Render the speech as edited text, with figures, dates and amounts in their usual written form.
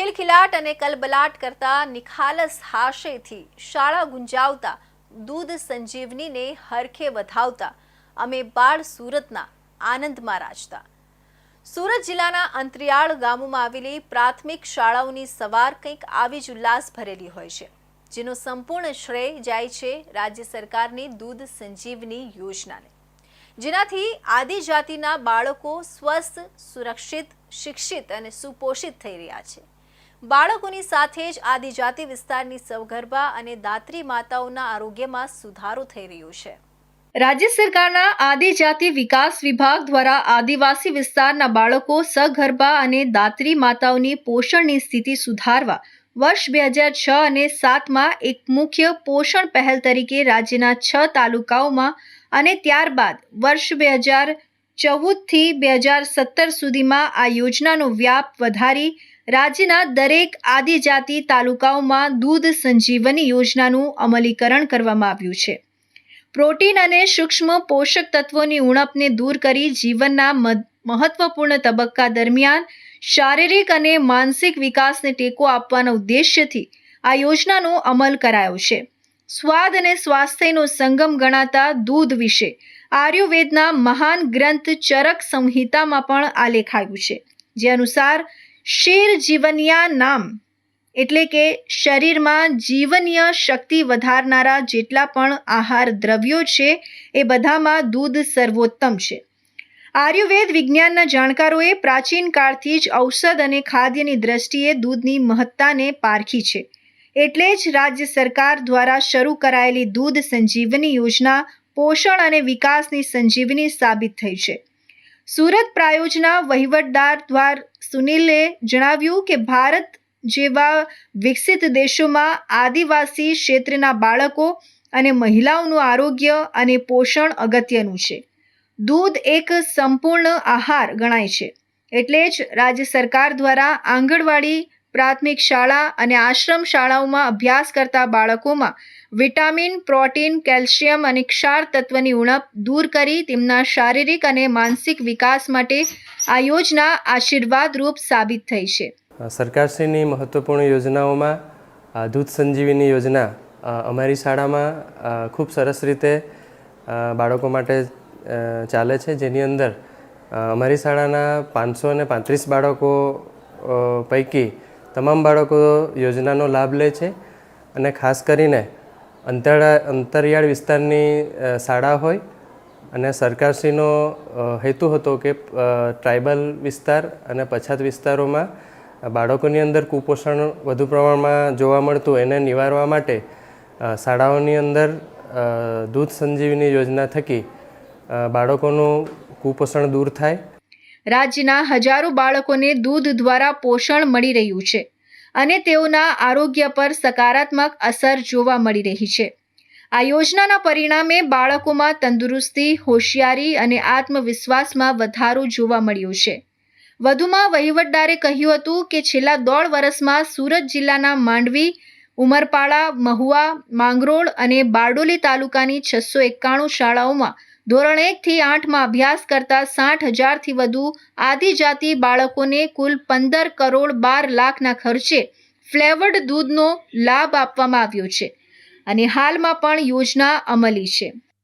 ખિલખિલાટ અને કલબલાટ કરતા નિખાલસ હાસ્યથી શાળા ગુંજાવતા દૂધ સંજીવનીને હરખે વધાવતા અમે બાળ સુરતના આનંદમાં રાજતા। સુરત જિલ્લાના અંતરિયાળ ગામોમાં આવેલી પ્રાથમિક શાળાઓની સવાર કંઈક આવી જ ઉલ્લાસ ભરેલી હોય છે, જેનો સંપૂર્ણ શ્રેય જાય છે રાજ્ય સરકારની દૂધ સંજીવની યોજનાને, જેનાથી આદિજાતિના બાળકો સ્વસ્થ, સુરક્ષિત, શિક્ષિત અને સુપોષિત થઈ રહ્યા છે। બાળકોની સાથે જ આદિજાતિ વિસ્તારની સગર્ભા અને દાત્રી માતાઓના આરોગ્યમાં સુધારો થઈ રહ્યો છે। રાજ્ય સરકારના આદિજાતિ વિકાસ વિભાગ દ્વારા આદિવાસી વિસ્તારના બાળકો, સગર્ભા અને દાત્રી માતાઓની પોષણની સ્થિતિ સુધારવા વર્ષ 2006 અને 7માં એક મુખ્ય પોષણ પહેલ તરીકે રાજ્યના 6 તાલુકાઓમાં અને ત્યારબાદ વર્ષ 2014થી 2017 સુધીમાં આ યોજનાનો વ્યાપ વધારી રાજ્યના દરેક આદિજાતિ તાલુકાઓમાં દૂધ સંજીવની યોજનાનું અમલીકરણ કરવામાં આવ્યું છે। પ્રોટીન અને સૂક્ષ્મ પોષક તત્વોની ઉણપને દૂર કરી જીવનના મહત્વપૂર્ણ તબક્કા દરમિયાન શારીરિક અને માનસિક વિકાસને ટેકો આપવાના ઉદ્દેશ્યથી આ યોજનાનો અમલ કરાયો છે। સ્વાદ અને સ્વાસ્થ્યનો સંગમ ગણાતા દૂધ વિશે આયુર્વેદના મહાન ગ્રંથ ચરક સંહિતામાં પણ આલેખાયું છે, જે અનુસાર શીર જીવનિયા નામ એટલે કે શરીરમાં જીવનીય શક્તિ વધારનારા જેટલા પણ આહાર દ્રવ્યો છે એ બધામાં દૂધ સર્વોત્તમ છે। આયુર્વેદ વિજ્ઞાનના જાણકારોએ પ્રાચીન કાળથી જ ઔષધ અને ખાદ્યની દ્રષ્ટિએ દૂધની મહત્તાને પારખી છે, એટલે જ રાજ્ય સરકાર દ્વારા શરૂ કરાયેલી દૂધ સંજીવની યોજના પોષણ અને વિકાસની સંજીવની સાબિત થઈ છે। સુરત પ્રાયોજના વહીવટદાર દ્વાર સુનિલે જણાવ્યું કે ભારત જેવા વિકસિત દેશોમાં આદિવાસી ક્ષેત્રના બાળકો અને મહિલાઓનું આરોગ્ય અને પોષણ અગત્યનું છે। દૂધ એક સંપૂર્ણ આહાર ગણાય છે, એટલે જ રાજ્ય સરકાર દ્વારા આંગણવાડી, પ્રાથમિક શાળા અને આશ્રમ શાળાઓમાં અભ્યાસ કરતા બાળકોમાં વિટામિન, પ્રોટીન, કેલ્શિયમ અને ક્ષાર તત્વની ઉણપ દૂર કરી તેમના શારીરિક અને માનસિક વિકાસ માટે આ યોજના આશીર્વાદરૂપ સાબિત થઈ છે। સરકારશ્રીની મહત્વપૂર્ણ યોજનાઓમાં દૂધ સંજીવની યોજના અમારી શાળામાં ખૂબ સરસ રીતે બાળકો માટે ચાલે છે, જેની અંદર અમારી શાળાના 535 બાળકો પૈકી તમામ બાળકો યોજનાનો લાભ લે છે અને ખાસ કરીને અંતરિયાળ વિસ્તારની શાળા હોય અને સરકારશ્રીનો હેતુ હતો કે ટ્રાઇબલ વિસ્તાર અને પછાત વિસ્તારોમાં બાળકોની અંદર કુપોષણ વધુ પ્રમાણમાં જોવા મળતું એને નિવારવા માટે શાળાઓની અંદર દૂધ સંજીવની યોજના થકી બાળકોનું કુપોષણ દૂર થાય। રાજ્યના હજારો બાળકોને દૂધ દ્વારા પોષણ મળી રહ્યું છે અને તેઓના આરોગ્ય પર સકારાત્મક અસર જોવા મળી રહી છે। આ યોજનાના પરિણામે બાળકોમાં તંદુરસ્તી, હોશિયારી અને આત્મવિશ્વાસમાં વધારો જોવા મળ્યો છે। વધુમાં વહીવટદારે કહ્યું હતું કે છેલ્લા 1.5 વર્ષમાં સુરત જિલ્લાના માંડવી, ઉમરપાડા, મહુવા, માંગરોળ અને બારડોલી તાલુકાની 691 શાળાઓમાં ધોરણ 1 થી 8માં અભ્યાસ કરતા 60,000થી વધુ આદિજાતિ બાળકોને કુલ 15 કરોડ 12 લાખના ખર્ચે ફ્લેવર્ડ દૂધનો લાભ આપવામાં આવ્યો છે અને હાલમાં પણ યોજના અમલી છે।